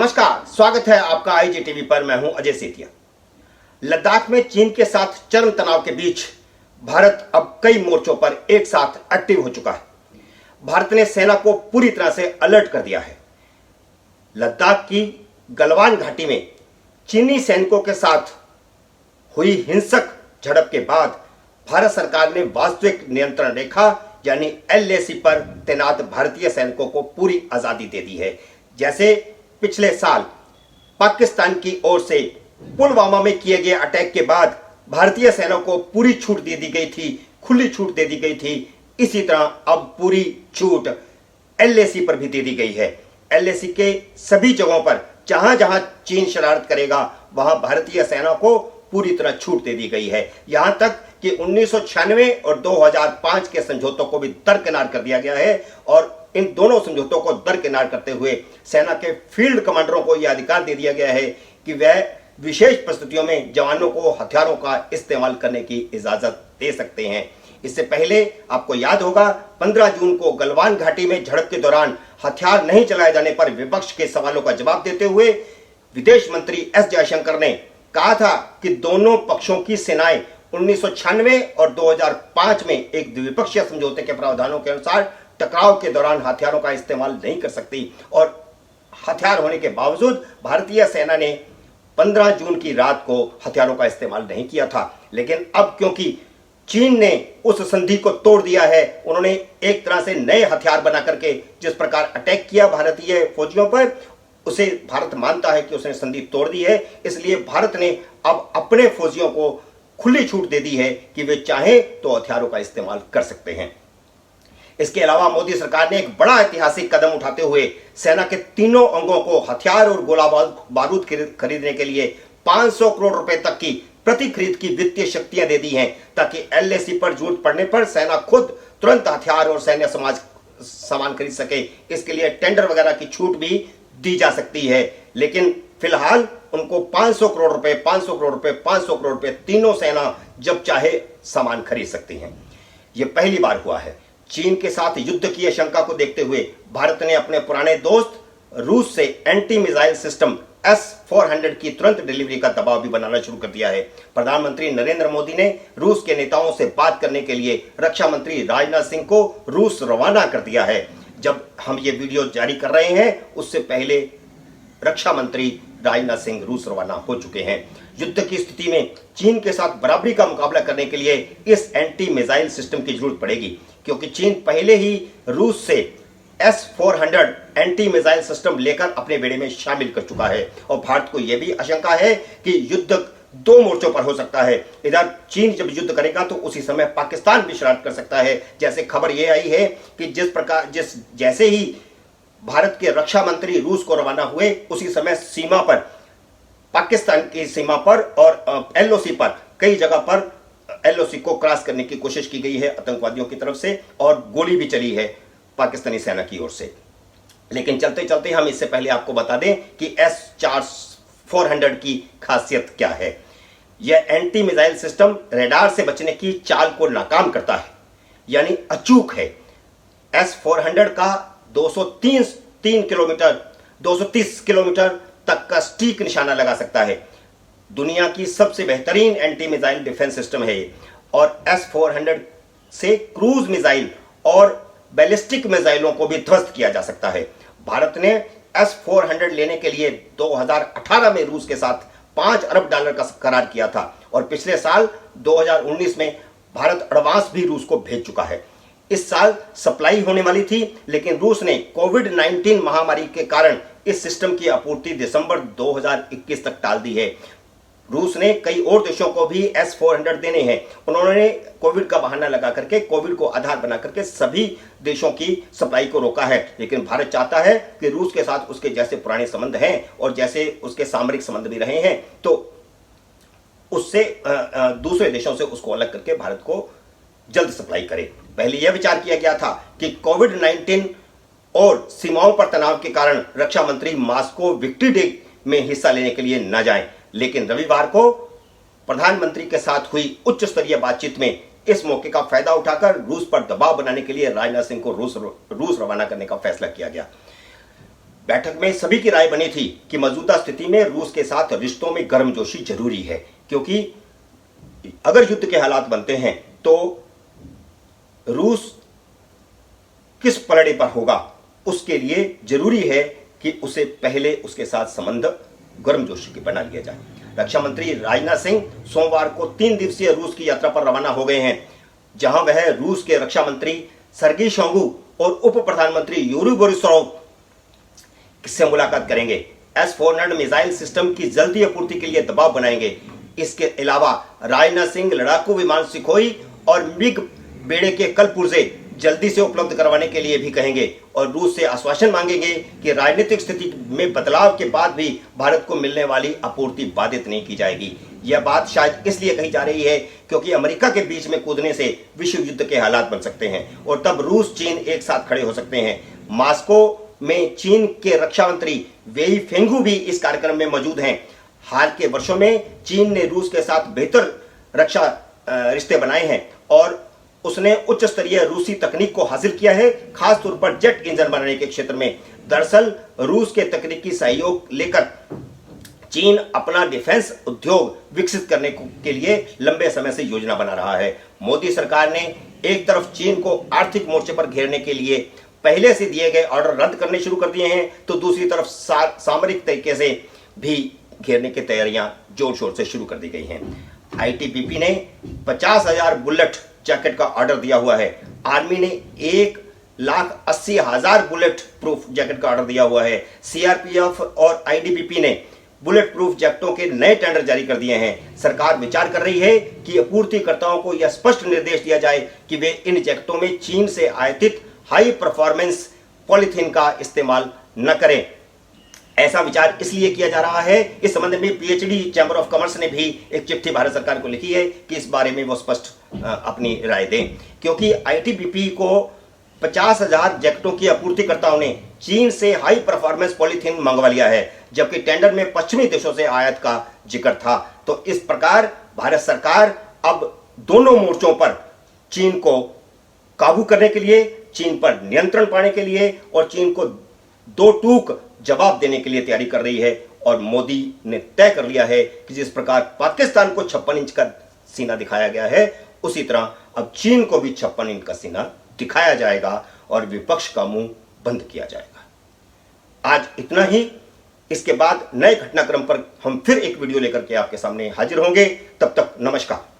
नमस्कार, स्वागत है आपका आईजीटीवी पर। मैं हूं अजय सेठिया। लद्दाख में चीन के साथ चरम तनाव के बीच भारत अब कई मोर्चों पर एक साथ एक्टिव हो चुका है। भारत ने सेना को पूरी तरह से अलर्ट कर दिया है। लद्दाख की गलवान घाटी में चीनी सैनिकों के साथ हुई हिंसक झड़प के बाद भारत सरकार ने वास्तविक नियंत्रण रेखा यानी एलएसी पर तैनात भारतीय सैनिकों को पूरी आजादी दे दी है। जैसे पिछले साल पाकिस्तान की ओर से पुलवामा में किए गए अटैक के बाद भारतीय सेना को पूरी छूट दे दी गई थी, खुली छूट दे दी गई थी, इसी तरह अब पूरी छूट एलएसी पर भी दे दी गई है। एलएसी के सभी जगहों पर जहां जहां चीन शरारत करेगा वहां भारतीय सेना को पूरी तरह छूट दे दी गई है। यहां तक कि 1996 और 2005 के समझौतों को भी दरकिनार कर दिया गया है और इन दोनों समझौतों को दरकिनार करते हुए सेना के फील्ड कमांडरों को यह अधिकार दे दिया गया है कि वह विशेष परिस्थितियों में जवानों को हथियारों का इस्तेमाल करने की इजाजत दे सकते हैं। इससे पहले आपको याद होगा 15 जून को गलवान घाटी में झड़प के दौरान हथियार नहीं चलाए जाने पर विपक्ष के सवालों का जवाब देते हुए विदेश मंत्री एस जयशंकर ने कहा था कि दोनों पक्षों की सेनाएं 1996 और 2005 में एक द्विपक्षीय समझौते के प्रावधानों के अनुसार टकराव के दौरान हथियारों का इस्तेमाल नहीं कर सकती और हथियार होने के बावजूद भारतीय सेना ने 15 जून की रात को हथियारों का इस्तेमाल नहीं किया था। लेकिन अब क्योंकि चीन ने उस संधि को तोड़ दिया है, उन्होंने एक तरह से नए हथियार बना करके जिस प्रकार अटैक किया भारतीय फौजियों पर, उसे भारत मानता है कि उसने संधि तोड़ दी है। इसलिए भारत ने अब अपने फौजियों को खुली छूट दे दी है कि वे चाहें तो हथियारों का इस्तेमाल कर सकते हैं। इसके अलावा मोदी सरकार ने एक बड़ा ऐतिहासिक कदम उठाते हुए सेना के तीनों अंगों को हथियार और गोला बारूद खरीदने के लिए 500 करोड़ रुपए तक की प्रति खरीद की वित्तीय शक्तियां दे दी हैं, ताकि एलएसी पर जरूरत पड़ने पर सेना खुद तुरंत हथियार और सैन्य सामान खरीद सके। इसके लिए टेंडर वगैरह की छूट भी दी जा सकती है। लेकिन फिलहाल उनको 500 करोड़ रुपए 500 करोड़ रुपए 500 करोड़ रुपए तीनों सेना जब चाहे सामान खरीद सकती हैं। यह पहली बार हुआ है। चीन के साथ युद्ध की आशंका को देखते हुए भारत ने अपने पुराने दोस्त रूस से एंटी मिसाइल सिस्टम S-400 की तुरंत डिलीवरी का दबाव भी बनाना शुरू कर दिया है। प्रधानमंत्री नरेंद्र मोदी ने रूस के नेताओं से बात करने के लिए रक्षा मंत्री राजनाथ सिंह को रूस रवाना कर दिया है। जब हम ये वीडियो जारी कर रहे हैं उससे पहले रक्षा मंत्री राजनाथ सिंह रूस रवाना हो चुके हैं। युद्ध की स्थिति में चीन के साथ बराबरी का मुकाबला करने के लिए इस एंटी मिसाइल सिस्टम की जरूरत पड़ेगी, क्योंकि चीन पहले ही रूस से S-400 एंटी मिसाइल सिस्टम लेकर अपने बेड़े में शामिल कर चुका है। और भारत को यह भी आशंका है कि युद्ध दो मोर्चों पर हो सकता है। इधर चीन जब युद्ध करेगा तो उसी समय पाकिस्तान भी शरारत कर सकता है। जैसे खबर यह आई है कि जैसे ही भारत के रक्षा मंत्री रूस को रवाना हुए उसी समय सीमा पर, पाकिस्तान की सीमा पर और एलओसी पर कई जगह पर एलओसी को क्रॉस करने की कोशिश की गई है आतंकवादियों की तरफ से और गोली भी चली है पाकिस्तानी सेना की ओर से। लेकिन चलते चलते हम इससे पहले आपको बता दें कि S-400 की खासियत क्या है। यह एंटी मिसाइल सिस्टम रडार से बचने की चाल को नाकाम करता है, यानी अचूक है। S-400 का 230 किलोमीटर तक का सटीक निशाना लगा सकता है। दुनिया की सबसे बेहतरीन एंटी मिसाइल डिफेंस सिस्टम है और S-400 से क्रूज मिसाइल और बैलिस्टिक मिसाइलों को भी ध्वस्त किया जा सकता है। भारत ने S-400 लेने के लिए 2018 में रूस के साथ $5 अरब का करार किया था और पिछले साल 2019 में भारत एडवांस भी रूस को भेज चुका है। इस साल सप्लाई होने वाली थी, लेकिन रूस ने कोविड-19 महामारी के कारण इस सिस्टम की आपूर्ति दिसंबर 2021 तक टाल दी है। रूस ने कई और देशों को भी S-400 देने हैं। उन्होंने कोविड का बहाना लगा करके, कोविड को आधार बना करके सभी देशों की सप्लाई को रोका है। लेकिन भारत चाहता है कि रूस के साथ उसके जैसे पुराने संबंध हैं और जैसे उसके सामरिक संबंध भी रहे हैं, तो उससे दूसरे देशों से उसको अलग करके भारत को जल्द सप्लाई करे। पहले यह विचार किया गया था कि कोविड-19 और सीमाओं पर तनाव के कारण रक्षा मंत्री मॉस्को विक्ट्री डे में हिस्सा लेने के लिए न जाएं, लेकिन रविवार को प्रधानमंत्री के साथ हुई उच्च स्तरीय बातचीत में इस मौके का फायदा उठाकर रूस पर दबाव बनाने के लिए राजनाथ सिंह को रूस रवाना करने का फैसला किया गया। बैठक में सभी की राय बनी थी कि मौजूदा स्थिति में रूस के साथ रिश्तों में गर्मजोशी जरूरी है, क्योंकि अगर युद्ध के हालात बनते हैं तो रूस किस पलड़े पर होगा, उसके लिए जरूरी है कि उसे पहले उसके साथ संबंध गर्मजोशी के बना लिया जाए। रक्षा मंत्री राजनाथ सिंह सोमवार को 3 दिवसीय रूस की यात्रा पर रवाना हो गए हैं, जहां वह रूस के रक्षा मंत्री सर्गी शोइगु और उप प्रधानमंत्री यूरी बोरिसोव से मुलाकात करेंगे। S-400 मिसाइल सिस्टम की जल्दी आपूर्ति के लिए दबाव बनाएंगे। इसके अलावा राजनाथ सिंह लड़ाकू विमान सुखोई और मिग बेड़े के कल पुर्जे जल्दी से उपलब्ध करवाने के लिए भी कहेंगे और रूस से आश्वासन मांगेंगे कि राजनीतिक स्थिति में बदलाव के बाद भी भारत को मिलने वाली आपूर्ति बाधित नहीं की जाएगी। यह बात शायद इसलिए कही जा रही है क्योंकि अमेरिका के बीच में कूदने से विश्व युद्ध के हालात बन सकते हैं और तब रूस चीन एक साथ खड़े हो सकते हैं। मास्को में चीन के रक्षा मंत्री वेई फेंगू भी इस कार्यक्रम में मौजूद हैं। हाल के वर्षों में चीन ने रूस के साथ बेहतर रक्षा रिश्ते बनाए हैं और उसने उच्च स्तरीय रूसी तकनीक को हासिल किया है, खासतौर पर जेट इंजन बनाने के क्षेत्र में। दरअसल रूस के तकनीकी सहयोग लेकर चीन अपना डिफेंस उद्योग विकसित करने के लिए लंबे समय से योजना बना रहा है। मोदी सरकार ने एक तरफ चीन को आर्थिक मोर्चे पर घेरने के लिए पहले से दिए गए ऑर्डर रद्द करने शुरू कर दिए हैं, तो दूसरी तरफ सामरिक तरीके से भी घेरने की तैयारियां जोर शोर से शुरू कर दी गई हैं। आईटीबीपी ने 50,000 बुलेट जैकेट का ऑर्डर दिया हुआ है। आर्मी ने 1,80,000 बुलेट प्रूफ जैकेट का ऑर्डर दिया हुआ है। सीआरपीएफ और आईटीबीपी ने बुलेट प्रूफ जैकेटों के नए टेंडर जारी कर दिए हैं। सरकार विचार कर रही है कि आपूर्तिकर्ताओं को यह स्पष्ट निर्देश दिया जाए कि वे इन जैकेटों में चीन से आयातित हाई परफॉर्मेंस पॉलीथीन का इस्तेमाल न करें। ऐसा विचार इसलिए किया जा रहा है, इस संबंध में पीएचडी चैंबर ऑफ कॉमर्स ने भी एक चिट्ठी भारत सरकार को लिखी है कि इस बारे में वो स्पष्ट अपनी राय दें, क्योंकि आईटीबीपी को 50,000 जैकेटों की आपूर्तिकर्ताओं ने चीन से हाई परफॉर्मेंस पॉलीथीन मंगवा लिया है, जबकि टेंडर में पश्चिमी देशों से आयात का जिक्र था। तो इस प्रकार भारत सरकार अब दोनों मोर्चों पर चीन को काबू करने के लिए, चीन पर नियंत्रण पाने के लिए और चीन को दो टूक जवाब देने के लिए तैयारी कर रही है। और मोदी ने तय कर लिया है कि जिस प्रकार पाकिस्तान को 56 इंच का सीना दिखाया गया है, उसी तरह अब चीन को भी 56 इंच का सीना दिखाया जाएगा और विपक्ष का मुंह बंद किया जाएगा। आज इतना ही। इसके बाद नए घटनाक्रम पर हम फिर एक वीडियो लेकर के आपके सामने हाजिर होंगे। तब तक नमस्कार।